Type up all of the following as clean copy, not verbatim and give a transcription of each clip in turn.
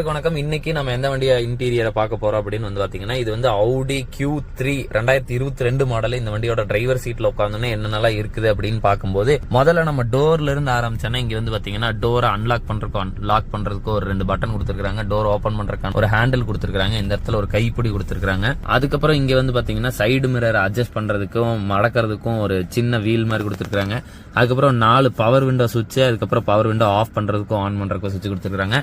வணக்கம். இன்னைக்கு நம்ம எந்த வண்டிய இன்டீரியரை பார்க்க போறோம் அப்படின்னு வந்து பாத்தீங்கன்னா, இது வந்து Audi Q3 2022 மாடல். இந்த வண்டியோட டிரைவர் சீட்ல உட்கார்ந்தோன்னே என்னென்னலாம் இருக்குது அப்படின்னு பார்க்கும்போது, முதல்ல நம்ம டோர்ல இருந்து ஆரம்பிச்சோன்னா இங்க வந்து பாத்தீங்கன்னா டோரை அன்லாக் பண்றதுக்கும் லாக் பண்றதுக்கும் ஒரு 2 பட்டன் கொடுத்துருக்காங்க. டோர் ஓபன் பண்றதுக்கான ஒரு ஹேண்டில் கொடுத்துருக்காங்க. இந்த இடத்துல ஒரு கைப்பிடி கொடுத்துருக்காங்க. அதுக்கப்புறம் இங்க வந்து பாத்தீங்கன்னா சைடு மிரர் அட்ஜஸ்ட் பண்றதுக்கும் மடக்கிறதுக்கும் ஒரு சின்ன வீல் மாதிரி கொடுத்துருக்காங்க. அதுக்கப்புறம் 4 பவர் விண்டோ சுவிட்ச், அதுக்கப்புறம் பவர் விண்டோ ஆஃப் பண்றதுக்கும் ஆன் பண்றதுக்கும் சுவிட்ச் கொடுத்துருக்காங்க.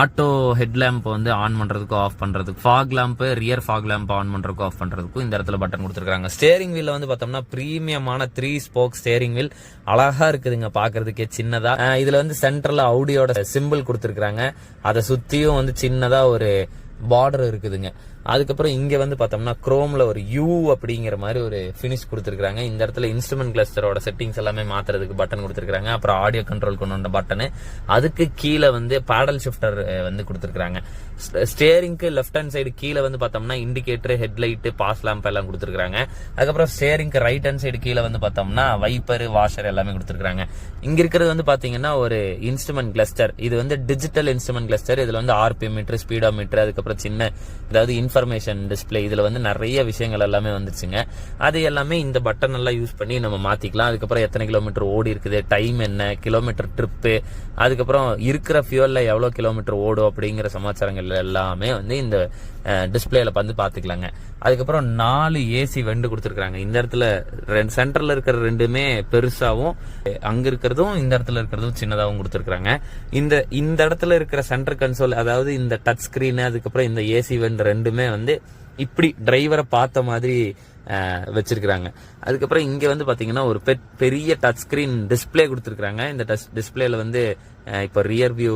ஆட்டோ ஹெட் லேம்ப் வந்து ஆன் பண்றதுக்கு ஆஃப் பண்றதுக்கு, fog lamp rear fog lamp on பண்றதுக்கு ஆஃப் பண்றதுக்கும் இந்த இடத்துல பட்டன் கொடுத்துருக்காங்க. ஸ்டேரிங் வீல்ல வந்து பார்த்தோம்னா பிரீமியமான 3 ஸ்போக் ஸ்டேரிங் வீல் அழகா இருக்குதுங்க, பாக்குறதுக்கே சின்னதா. இதுல வந்து சென்டர்ல Audiயோட சிம்பிள் கொடுத்துருக்காங்க. அதை சுத்தியும் வந்து சின்னதா ஒரு பார்டர் இருக்குதுங்க. அதுக்கப்புறம் இங்க வந்து பார்த்தோம்னா குரோம்ல ஒரு யூ அப்படிங்கிற மாதிரி ஒரு பினிஷ் கொடுத்துருக்காங்க. இந்த இடத்துல இன்ஸ்ட்ருமெண்ட் கிளஸ்டரோட செட்டிங்ஸ் எல்லாமே மாத்துறதுக்கு பட்டன் கொடுத்துருக்காங்க. அப்புறம் ஆடியோ கண்ட்ரோல் கொண்டு வந்த பட்டன், அதுக்கு கீழே வந்து பேடல் ஷிஃப்டர் வந்து கொடுத்துருக்காங்க. ஸ்டேரிங்க்கு லெஃப்ட் ஹேண்ட் சைடு கீழே வந்து பார்த்தோம்னா இண்டிகேட்டர், ஹெட்லைட், பாஸ் லேம்ப் எல்லாம் கொடுத்துருக்காங்க. அதுக்கப்புறம் ஸ்டேரிங்க்கு ரைட் ஹேண்ட் சைடு கீழே வந்து பார்த்தோம்னா வைப்பர், வாஷர் எல்லாமே கொடுத்துருக்காங்க. இங்க இருக்கிறது வந்து பாத்தீங்கன்னா ஒரு இன்ஸ்ட்ருமெண்ட் கிளஸ்டர். இது வந்து டிஜிட்டல் இன்ஸ்ட்ருமெண்ட் கிளஸ்டர். இதுல வந்து ஆர்பிஎம் மீட்டர், ஸ்பீடோ மீட்டர், அதுக்கப்புறம் சின்ன அதாவது இன்ஃபர்மேஷன் டிஸ்பிளே, இதுல வந்து நிறைய விஷயங்கள் எல்லாமே வந்துச்சுங்க. அது எல்லாமே இந்த பட்டன் எல்லாம் யூஸ் பண்ணி நம்ம மாத்திக்கலாம். அதுக்கப்புறம் எத்தனை கிலோமீட்டர் ஓடி இருக்குது, டைம் என்ன, கிலோமீட்டர் ட்ரிப்பு, அதுக்கப்புறம் இருக்கிற ஃபியூல்ல எவ்வளவு கிலோமீட்டர் ஓடும் அப்படிங்கிற சமாச்சாரங்கள் எல்லாமே வந்து இந்த டிஸ்பிளேல வந்து பாத்துக்கலாங்க. அதுக்கப்புறம் 4 ஏசி வெண்டு கொடுத்துருக்காங்க. இந்த இடத்துல சென்டர்ல இருக்கிற ரெண்டுமே பெருசாவும், அங்க இருக்கிறதும் இந்த இடத்துல இருக்கிறதும் சின்னதாகவும் கொடுத்துருக்காங்க. இந்த இடத்துல இருக்கிற சென்டர் கன்சோல், அதாவது இந்த டச் ஸ்கிரீன், அதுக்கப்புறம் இந்த ஏசி வெண்ட் ரெண்டுமே வந்து இப்படி டிரைவரை பார்த்த மாதிரி வச்சிருக்காங்க. அதுக்கப்புறம் இங்க வந்து பாத்தீங்கன்னா ஒரு பெரிய டச் ஸ்கிரீன் டிஸ்பிளே கொடுத்துருக்காங்க. இந்த டச் டிஸ்பிளேல வந்து இப்ப ரியர் வியூ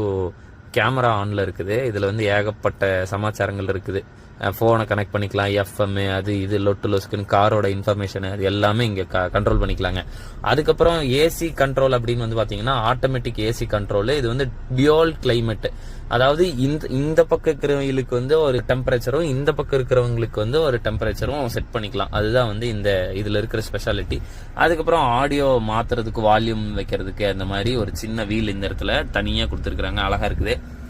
கேமரா ஆன்ல இருக்குது. இதுல வந்து ஏகப்பட்ட சமாச்சாரங்கள் இருக்குது. போனை கனெக்ட் பண்ணிக்கலாம், எஃப்எம், அது இது லொட்டு லொஸ்குன்னு காரோட இன்ஃபர்மேஷன் அது எல்லாமே இங்க கண்ட்ரோல் பண்ணிக்கலாங்க. அதுக்கப்புறம் ஏசி கண்ட்ரோல் அப்படின்னு வந்து பாத்தீங்கன்னா ஆட்டோமேட்டிக் ஏசி கண்ட்ரோல். இது வந்து டியூல் கிளைமேட், அதாவது இந்த பக்கம் இருக்கிறவங்களுக்கு வந்து ஒரு டெம்பரேச்சரும், இந்த பக்கம் இருக்கிறவங்களுக்கு வந்து ஒரு டெம்பரேச்சரும் செட் பண்ணிக்கலாம். அதுதான் வந்து இந்த இதுல இருக்கிற ஸ்பெஷாலிட்டி. அதுக்கப்புறம் ஆடியோ மாத்துறதுக்கு, வால்யூம் வைக்கிறதுக்கு அந்த மாதிரி ஒரு சின்ன வீல் இந்த இடத்துல தனியா கொடுத்துருக்காங்க. அழகா இருக்குது.